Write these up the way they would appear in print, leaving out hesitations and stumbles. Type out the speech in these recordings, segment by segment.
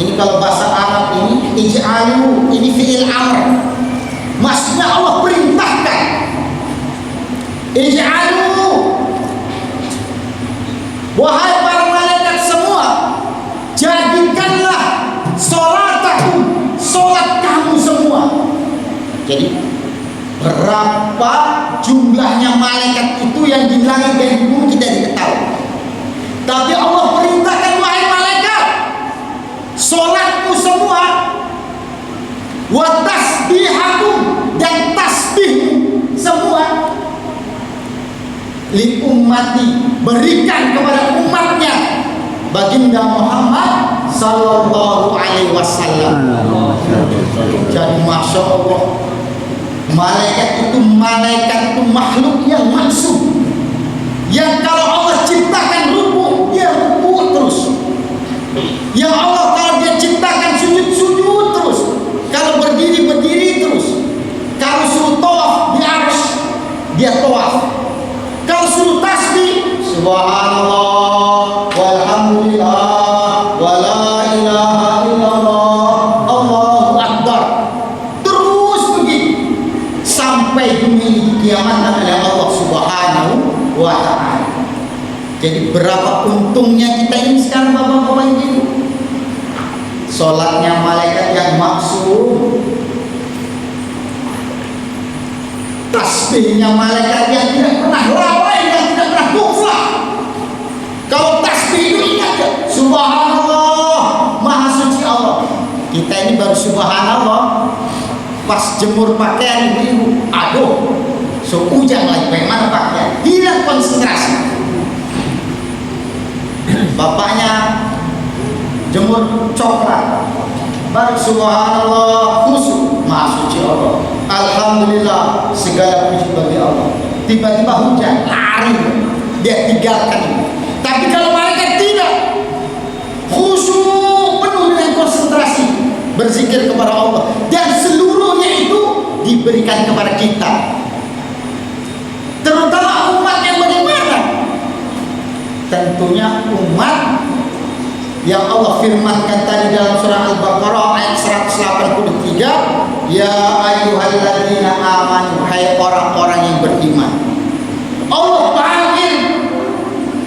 Ini kalau bahasa Arab ini ij'alu, ini fi'il amr. Maksudnya Allah perintahkan. Ij'alu, wahai para malaikat semua, jadikanlah sholatakum, sholat kamu semua. Jadi berapa jumlahnya malaikat itu yang di langit dan di bumi kita tidak tahu. Tapi Allah perintahkan, wahai malaikat, sholatmu semua, wa tasbihakum, dan tasbihmu semua, li ummati, berikan kepada umatnya baginda Muhammad sallallahu alaihi wasallam. Jadi masya Allah, malaikat itu makhluk yang maksum, yang kalau Allah ciptakan ruku, dia ruku terus. Yang Allah kalau dia ciptakan sujud, sujud terus. Kalau berdiri, berdiri terus. Kalau suruh tawaf di arsy, dia tawaf. Kalau suruh tasbih, subhanallah walhamdulillah wala ilaha illallah Allahu akbar, terus begitu sampai dunia kiamat oleh Allah subhanahu wa ta'ala. Jadi berapa untungnya kita ini sekarang bapak-bapak ibu. Sholatnya malaikat yang maksum, tasbihnya malaikat yang tidak pernah lalai, yang tidak pernah guflah. Kalau tasbih itu ingat ya, subhanallah, maha suci Allah. Kita ini baru subhanallah pas jemur pakaian ibu-ibu, aduh, so ujang lagi, bagaimana pakaian, hilang konsentrasi. Bapaknya jemur coklat, baru subhanallah, khusyuk, maha suci Allah, alhamdulillah, segala puji bagi Allah. Tiba-tiba hujan, lari, dia tinggalkan. Tapi kalau malaikat tidak, khusyuk, penuh dengan konsentrasi, berzikir kepada Allah, dan seluruhnya itu diberikan kepada kita. Terutama umat yang bagaimana? Tentunya umat yang Allah firmankan tadi dalam surah Al-Baqarah ayat 183, ya ayyuhalladzina amanu, hai orang-orang yang beriman. Allah panggil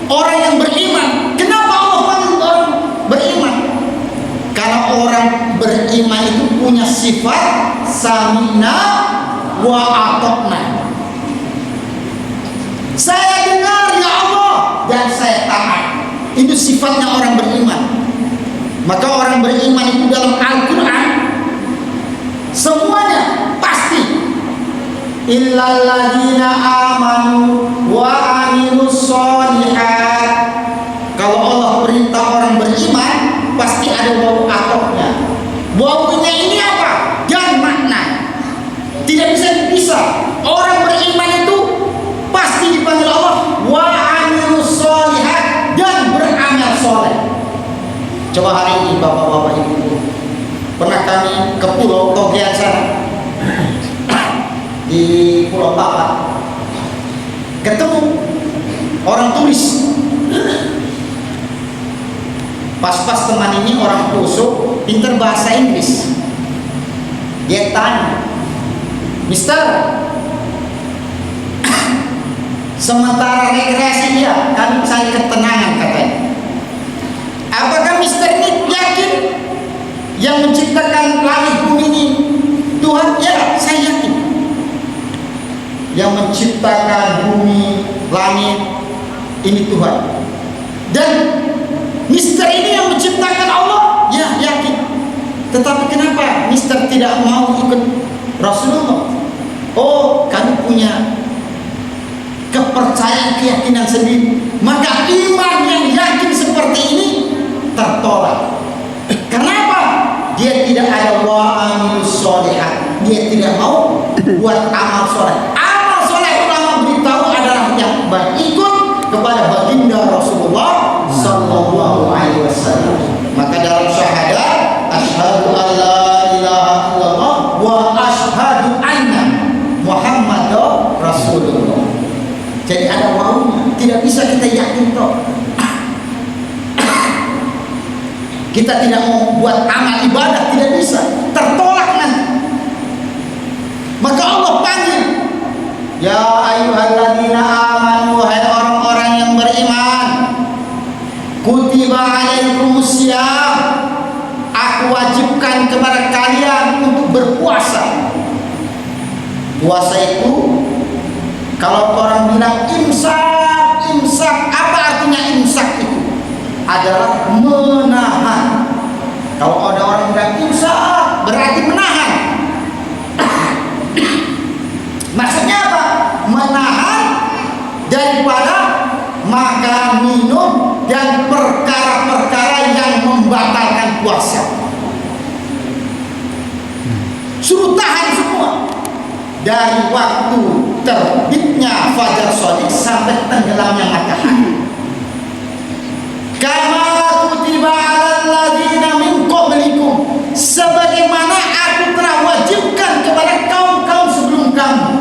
orang yang beriman. Kenapa Allah panggil orang beriman? Karena orang beriman itu punya sifat sami'na wa ata'na. Saya dengar ya Allah dan saya taat. Itu sifatnya orang beriman. Maka orang beriman itu dalam Al-Quran semuanya pasti illal ladzina amanu wa amilus sholihat. Kalau Allah perintah orang beriman, pasti ada wau atofnya. Waunya ini apa? Dan makna. Tidak bisa dipisah. Orang beriman itu pasti dipanggil Allah wa amilus sholihat, dan beramal soleh. Coba hari ini bapak-bapak ibu, pernah kami ke Pulau Togean sana, di Pulau Tapak, ketemu orang turis. Pas-pas teman ini orang Poso, pinter bahasa Inggris. Dia tanya, Mister, sementara rekreasi dia, kami cari ketenangan katanya. Apakah Mister ini yakin yang menciptakan langit bumi ini Tuhan? Ya, saya yakin. Yang menciptakan bumi, langit ini Tuhan. Dan Mister ini yang menciptakan Allah? Ya, yakin. Tetapi kenapa Mister tidak mau ikut Rasulullah? Oh, kami punya kepercayaan, keyakinan sendiri. Maka iman yang yakin seperti ini tertolak. Kenapa? Dia tidak ada wa amilus sholihat. Dia tidak mau buat amal soleh. Amal soleh ulama beritahu adalah yang berikut kepada baginda Rasulullah sallallahu alaihi wasallam. Maka dalam syahadat, asyhadu an la ilaha illallah wa asyhadu anna Muhammadar Rasulullah. Jadi ada wawunya, tidak bisa kita yakin toh. kita tidak mau buat amal ibadah, tidak bisa, tertolak nanti. Maka Allah panggil, ya ayyuhalladzina amanu, wahai orang-orang yang beriman, kutiba alaikumusiyam, aku wajibkan kepada kalian untuk berpuasa. Puasa itu, kalau orang bilang imsak, imsak, apa artinya imsak itu? Adalah menahan. Kalau ada orang bilang imsak, berarti menahan. Maksudnya apa? Menahan daripada makan, minum, dan perkara-perkara yang membatalkan puasa. Suruh tahan semua. Dari waktu terbitnya fajar shadiq sampai tenggelamnya matahari. Kama kutiba 'alal ladzina min qablikum, sebagaimana aku telah wajibkan kepada kaum-kaum sebelum kamu.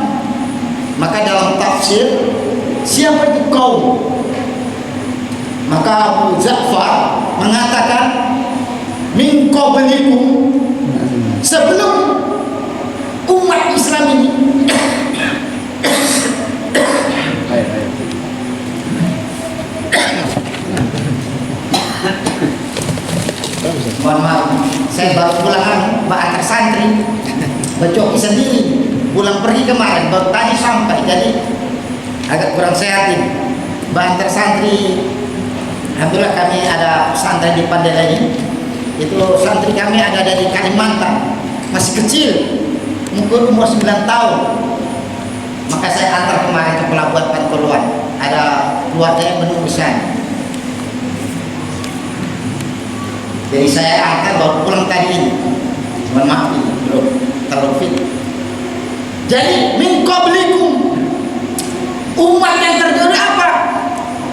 Maka dalam tafsir, siapa itu kaum? Maka Abu Ja'far mengatakan min qablikum, sebelum umat Islam ini. Mohon maaf, saya baru pulang antar santri, berjoki sendiri, pulang pergi kemarin, baru tadi sampai, jadi agak kurang sehat ini. Antar santri, alhamdulillah kami ada santri di Pandai ini. Itu santri kami ada dari Kalimantan, masih kecil, umur 9 tahun. Maka saya antar kemarin ke Pelabuhan Pankoluan, ada keluarga yang menunggu saya. Jadi saya antar baru pulang tadi ini. Mohon maaf ini belum terlalu fit. Jadi min qablikum, umat yang terdahulu apa?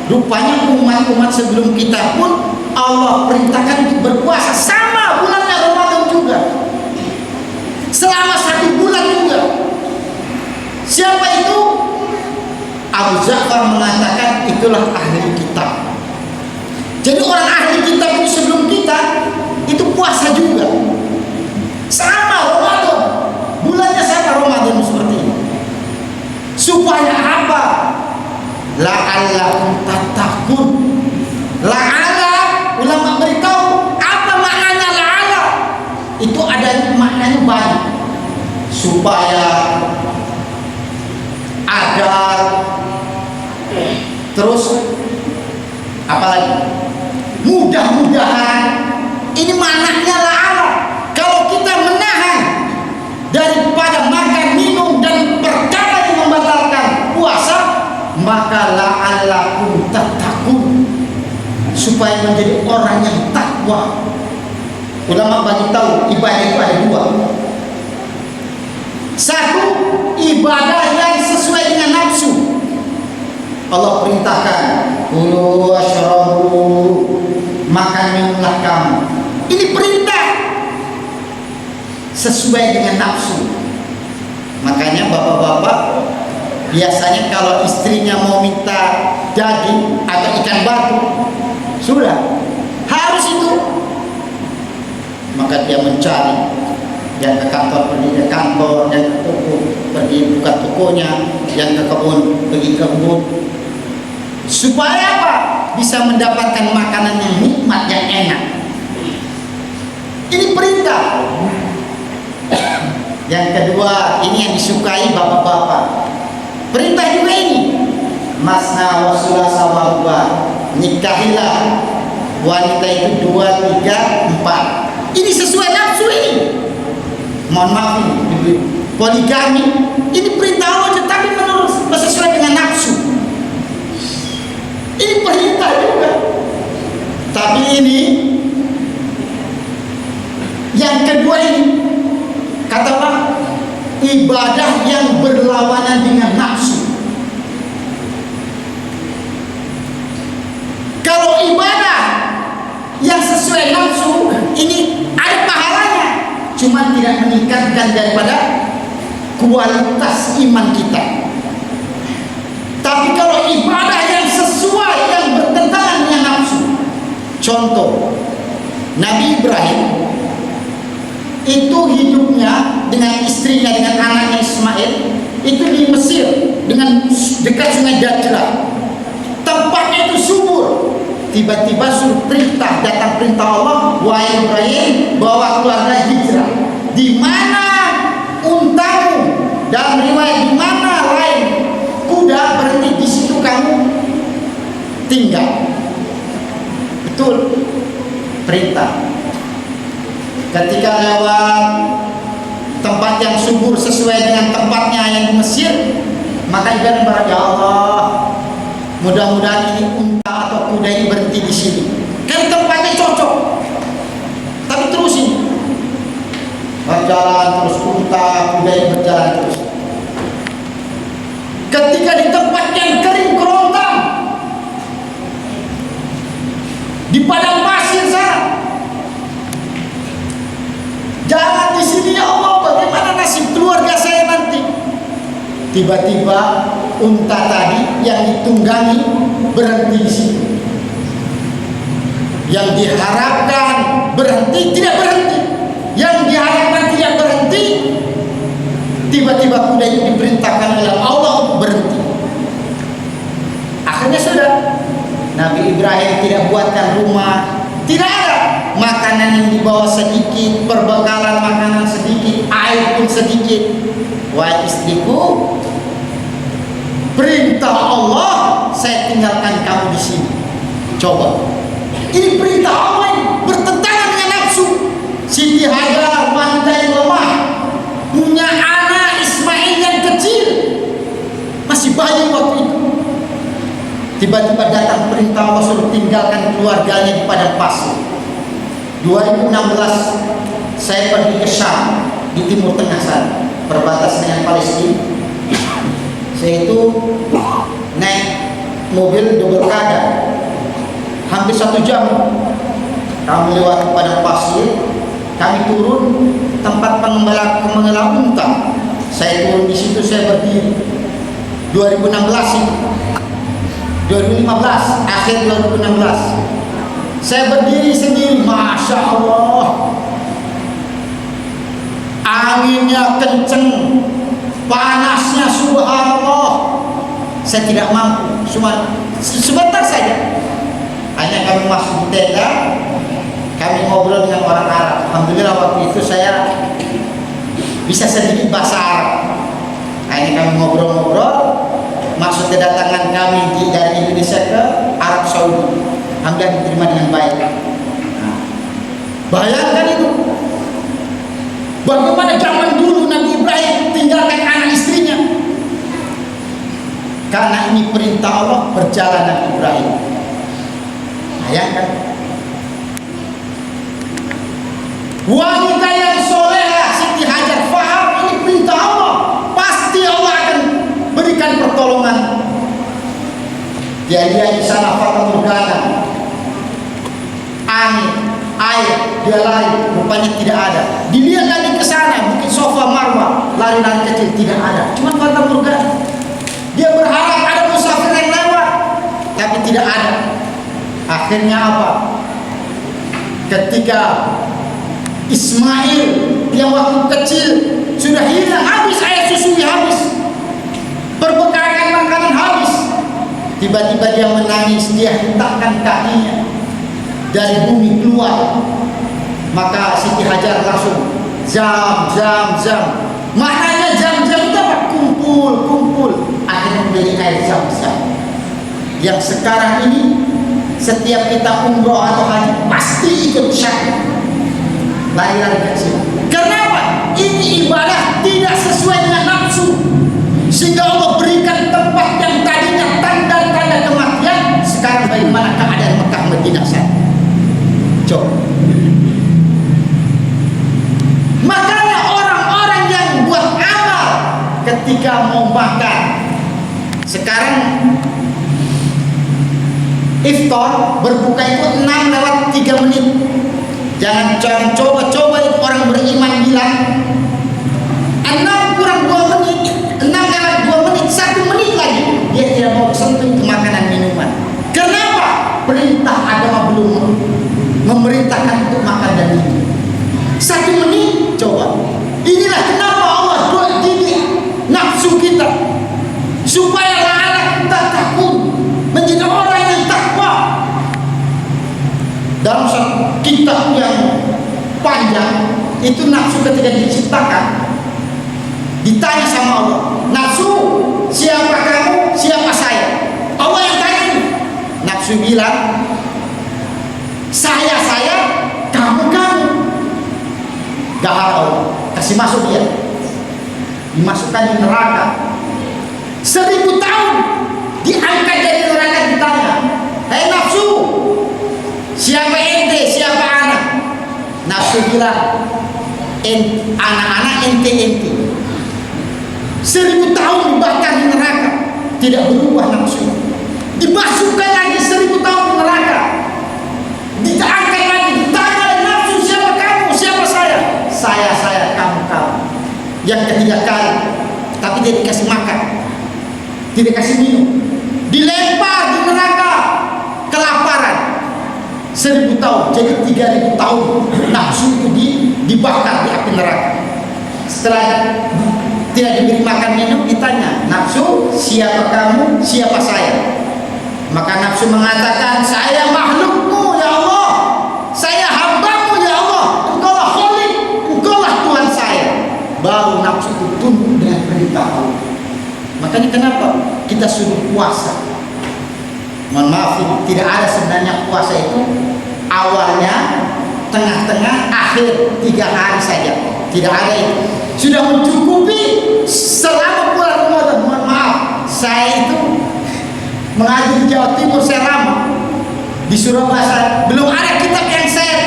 Rupanya umat-umat sebelum kita pun Allah perintahkan untuk berpuasa, sama bulannya Ramadan juga, selama 1 bulan juga. Siapa itu? Abu Ja'far mengatakan itulah ahli kitab. Jadi orang ahli kitab itu sebelum kita itu puasa juga, sama Ramadan, bulannya sama Ramadan seperti ini. Supaya apa? La'allakum tattaqun. La'alla, ulama beritahu apa maknanya la'alla. Itu ada maknanya banyak. Supaya, agar, terus apalagi? Mudah-mudahan. Ini maknanya la'alla. Kalau kita menahan daripada makan, minum, dan perkara yang membatalkan puasa, maka la'allakum tattaqun, supaya menjadi orang yang takwa. Ulama bagi tahu ibadah itu ada 2. Satu, ibadah yang sesuai dengan nafsu. Allah perintahkan, kulu washrabu, makan minumlah kamu. Ini perintah sesuai dengan nafsu. Makanya bapak-bapak biasanya kalau istrinya mau minta daging atau ikan batu, sudah harus itu. Maka dia mencari, yang ke kantor pergi ke kantor, yang ke toko pergi buka tokonya, yang ke kebun pergi ke kebun. Supaya apa? Bisa mendapatkan makanan yang nikmat, yang enak. Ini perintah. Yang kedua, ini yang disukai bapak-bapak. Perintah juga ini. Masna wa sulasa wa ruba. Nikahilah wanita itu 2, 3, 4. Ini sesuai nafsu ini. Mohon maaf ini. Poligami. Ini perintah Allah, tetapi menurut sesuai dengan nafsu. Ini perintah juga. Tapi ini yang kedua ini, katalah ibadah yang berlawanan dengan nafsu. Kalau ibadah yang sesuai nafsu ini ada pahalanya, cuma tidak meningkatkan daripada kualitas iman kita. Tapi kalau ibadah yang sesuai, yang bertentangan dengan nafsu, contoh Nabi Ibrahim itu hidupnya dengan istrinya, dengan anaknya Ismail itu di Mesir, dengan dekat sungai Dajlah. Tempatnya itu subur. Tiba-tiba suruh perintah, datang perintah Allah, wahai Ibrahim, bawa keluarga hijrah. Di mana untamu, dalam riwayat di mana lain kuda, berhenti di situ kamu tinggal. Betul, perintah. Ketika lewat tempat yang subur sesuai dengan tempatnya yang di Mesir, maka Ibrahim berkata, ya Allah, mudah-mudahan ini unta atau kuda ini berhenti di sini. Kan tempatnya cocok. Tapi terus ini berjalan terus, unta, kuda ini berjalan terus. Ketika di tempat yang kering kerontang, di padang pasir sana, jangan di sini ya Allah, bagaimana nasib keluarga saya nanti? Tiba-tiba unta tadi yang ditunggangi berhenti di situ. Yang diharapkan berhenti tidak berhenti. Yang diharapkan tidak berhenti, tiba-tiba kuda itu diperintahkan oleh Allah untuk berhenti. Akhirnya sudah, Nabi Ibrahim tidak buatkan rumah, tidak ada. Makanan yang dibawa sedikit, perbekalan makanan sedikit, air pun sedikit. Wahai istriku, perintah Allah, saya tinggalkan kamu di sini. Coba, ini perintah Allah ini bertentangan dengan nafsu. Siti Hajar, wanita yang lemah, punya anak Ismail yang kecil, masih bayi waktu itu. Tiba-tiba datang perintah Allah suruh tinggalkan keluarganya di padang pasir. 2016 saya pergi ke Syam di Timur Tengah sana, perbatasan dengan Palestina. Saya itu naik mobil double kada, hampir 1 jam. Kami lewat padang pasir, kami turun tempat pengembala unta. Saya turun di situ, saya berdiri. 2016 ini, 2015, akhir 2016. Saya berdiri sendiri, Masya Allah, anginnya kenceng, panasnya subhanallah. Saya tidak mampu, cuma sebentar saja. Hanya kami masuk di tenda, kami ngobrol dengan orang Arab. Alhamdulillah waktu itu saya bisa sedikit bahasa Arab. Hanya kami ngobrol-ngobrol, maksud kedatangan kami dari Indonesia ke Arab Saudi. Alhamdulillah diterima dengan baik. Nah, bayangkan itu, bagaimana zaman dulu Nabi Ibrahim tinggalkan anak istrinya. Karena ini perintah Allah, berjalan Nabi Ibrahim. Bayangkan, wanita yang soleha Siti Hajar faham ini perintah Allah, pasti Allah akan berikan pertolongan. Dia di sana fata morgana, angin, air, dia lari, rupanya tidak ada. Dilihat lagi ke sana, mungkin Sofa Marwah, lari-lari kecil, tidak ada. Cuma fata morgana. Dia berharap ada musafir yang lewat, tapi tidak ada. Akhirnya apa? Ketika Ismail yang waktu kecil sudah hilang, habis air susunya, habis perbekalan makanan habis. Tiba-tiba dia menangis, dia hentakkan kakinya dari bumi keluar. Maka Siti Hajar langsung jam. Maknanya jam-jam itu apa? Kumpul. Akhirnya menjadi air zam-zam. Yang sekarang ini setiap kita umroh atau haji pasti ikut syarat. Lari-lari kecil. Kenapa? Ini ibadah tidak sesuai dengan nafsu, sehingga Allah berikan tempat yang tadinya tanda-tanda kematian. Sekarang bagaimana keadaan Mekah Madinah sana? Coba. Makanya orang-orang yang buat amal ketika mau makan, sekarang iftar berbuka itu 6:03. Jangan coba-coba itu orang beriman bilang 6 kurang 2 menit, 6:02, 1 menit lagi dia tidak mau sentuh ke makanan minuman. Kenapa? Perintah agama belum memerintahkan untuk makan. kitab yang panjang itu nafsu ketika diciptakan ditanya sama Allah, nafsu siapa kamu, siapa saya? Allah yang tanya. Nafsu bilang saya, kamu. Gahar Allah, kasih masuk dia, dimasukkan di neraka 1000 tahun, diangkat dari neraka, ditanya, hei nafsu, siapa ente, siapa anak? Nafsu bilang, anak-anak ente. 1000 tahun dibakar di neraka, tidak berubah nafsu. Dimasukkan lagi 1000 tahun di neraka, diangkat lagi, ditanya nafsu, siapa kamu, siapa saya? Saya, kamu. Yang ketiga kali, tapi tidak dikasih makan, tidak kasih minum, dilempar di neraka, kelaparan 1000 tahun, jadi 3000 tahun nafsu itu dibakar di api neraka. Setelah tidak diberi makan minum, ditanya, nafsu siapa kamu, siapa saya? Maka nafsu mengatakan, saya makhlukmu ya Allah, saya hambamu ya Allah, engkaulah Khalik, engkaulah Tuhan saya. Baru nafsu itu tunduk dengan perintah Allah. Makanya kenapa kita suruh puasa? Mohon maaf, tidak ada sebenarnya puasa itu awalnya, tengah-tengah, akhir 3 hari saja. Tidak ada itu. Sudah mencukupi selama bulan Ramadan. Mohon maaf, saya itu mengaji di Jawa Timur, saya lama di Surabaya, belum ada kitab yang saya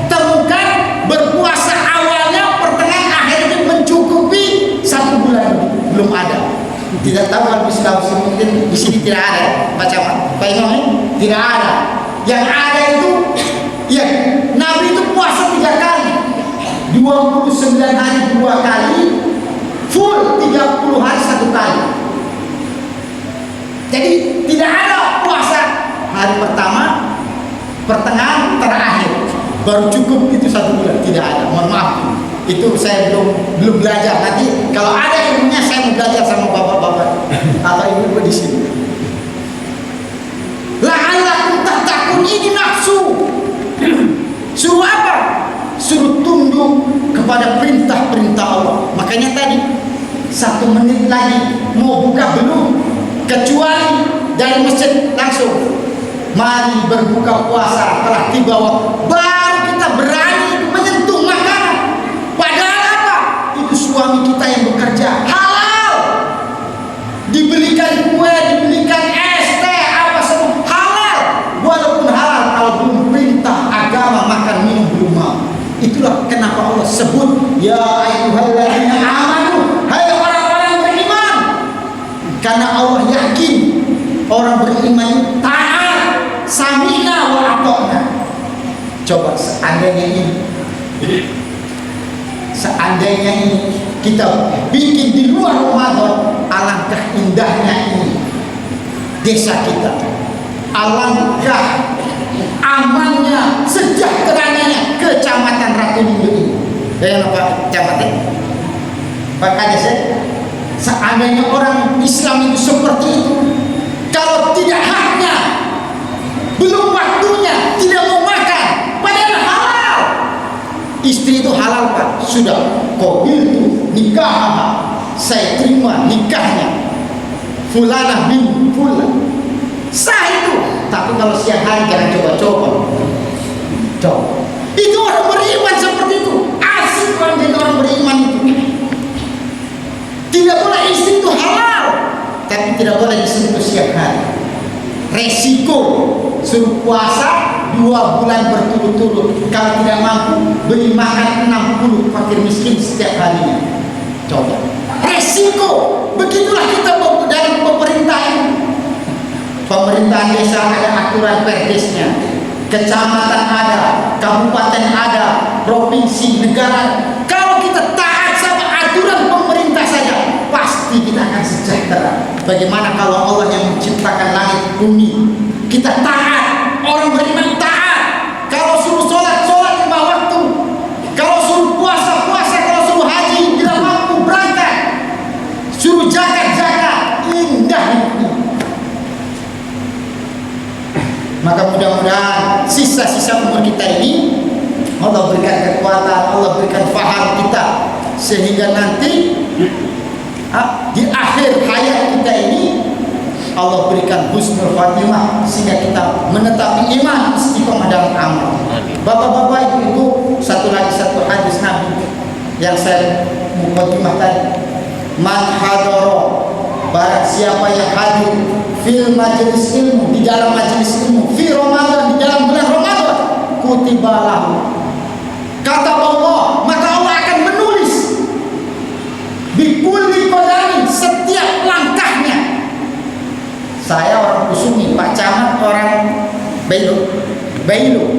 temukan berpuasa awalnya, pertengahan, akhirnya mencukupi 1 bulan. Belum ada. Tidak tahu kalau di Sulawesi mungkin di sini tidak ada. Baca Pak Imam, tidak ada. Yang ada itu, ya Nabi itu puasa 3 kali, 29 hari 2 kali, full 30 hari 1 kali. Jadi tidak ada puasa hari pertama, pertengahan, terakhir, baru cukup itu 1 bulan. Tidak ada. Mohon maaf, itu saya belum belajar. Nanti kalau ada ilmunya saya mau belajar sama bapak-bapak atau ibu-ibu di sini. La'allakum tattaqun, ini nafsu. Suruh apa? Suruh tunduk kepada perintah-perintah Allah. Makanya tadi 1 menit lagi mau buka belum, kecuali dari masjid langsung, mari berbuka puasa, telah tiba waktu, baru kita berani menyentuh makanan. Padahal apa? Itu suami kita yang bekerja, halal, dibelikan kue, dibelikan es, teh, apa semua halal. Walaupun halal, kalau belum perintah agama makan minum belum mau. Itulah kenapa Allah sebut ya ayyuhalladzina amanu, hai orang-orang beriman. Karena Allah yakin orang beriman taat, sami'na wa ata'na. Coba seandainya ini kita bikin di luar Ramadan, alangkah indahnya ini desa kita, alangkah amannya, sejahteranya kecamatan Ratu Lindu ini. Dengan apa kecamatan? Pak Kades, seandainya orang Islam itu seperti itu, kalau tidak haknya, belum waktunya, tidak mau makan, padahal halal. Istri itu halal Pak, sudah qabiltu nikah, saya terima nikahnya fulanah bin fulan, sah itu. Tapi kalau siang hari jangan coba-coba. Itu orang beriman seperti itu. Asik orang jadi orang beriman itu. Tidak boleh istri itu halal, tapi tidak boleh disentuh siang hari. Resiko suruh puasa 2 bulan berturut-turut, kalau tidak mampu beri makan 60 fakir miskin setiap harinya. Coba. Resiko. Begitulah kita dari pemerintah ini. Pemerintahan desa ada aturan perdesnya, kecamatan ada, kabupaten ada, provinsi, negara. Kalau kita taat sama aturan pemerintah saja, pasti kita akan sejahtera. Bagaimana kalau Allah yang menciptakan langit bumi, kita taat, orang beriman taat. Kalau suruh sholat 5 waktu, kalau suruh puasa, kalau suruh haji tidak mampu berangkat, suruh zakat, indah itu. Maka mudah-mudahan sisa-sisa umur kita ini Allah berikan kekuatan, Allah berikan faham kita, sehingga nanti di akhir hayat kita ini Allah berikan husnul khatimah, sehingga kita menetapi iman, istiqomah dalam amal. Bapak-bapak, ibu-ibu, satu hadis Nabi yang saya mukadimah tadi. Man hadara, barang siapa yang hadir fil majelis ilmu, di dalam majelis ilmu, fi Ramadan, di dalam bulan Ramadan, kutibalahu, kata Allah, maka Allah akan menulis bikulli qadamin, setiap langkahnya. Saya orang Kusumi, Pak Camat orang Bailu.